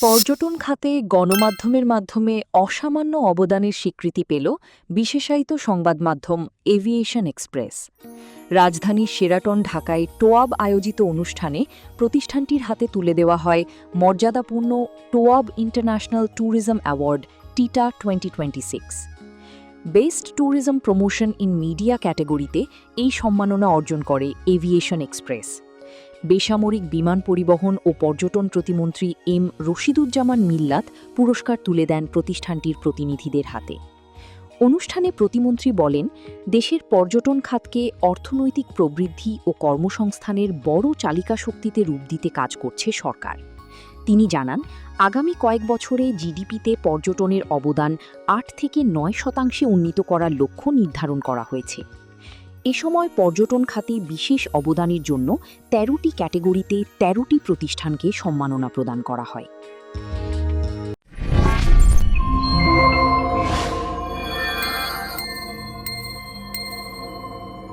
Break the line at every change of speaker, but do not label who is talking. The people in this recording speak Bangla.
পর্যটন খাতে গণমাধ্যমের মাধ্যমে অসামান্য অবদানের স্বীকৃতি পেল বিশেষায়িত সংবাদ মাধ্যম এভিয়েশন এক্সপ্রেস। রাজধানীর শেরাটন ঢাকায় টোয়াব আয়োজিত অনুষ্ঠানে প্রতিষ্ঠানটির হাতে তুলে দেওয়া হয় মর্যাদাপূর্ণ টোয়াব international tourism award TITA 2026। Best tourism promotion in media ক্যাটাগরিতে এই সম্মাননা অর্জন করে এভিয়েশন এক্সপ্রেস। বেসামরিক বিমান পরিবহন ও পর্যটন প্রতিমন্ত্রী এম রশিদুজ্জামান মিল্লাত পুরস্কার তুলে দেন প্রতিষ্ঠানটির প্রতিনিধিদের হাতে। অনুষ্ঠানে প্রতিমন্ত্রী বলেন, দেশের পর্যটন খাতকে অর্থনৈতিক প্রবৃদ্ধি ও কর্মসংস্থানের বড় চালিকা শক্তিতে রূপ দিতে কাজ করছে সরকার। তিনি জানান, আগামী কয়েক বছরে জিডিপিতে পর্যটনের অবদান ৮ থেকে ৯% উন্নীত করার লক্ষ্য নির্ধারণ করা হয়েছে। এ সময় পর্যটন খাতে বিশেষ অবদানের জন্য ১৩টি ক্যাটেগরিতে ১৩টি প্রতিষ্ঠানকে সম্মাননা প্রদান করা হয়।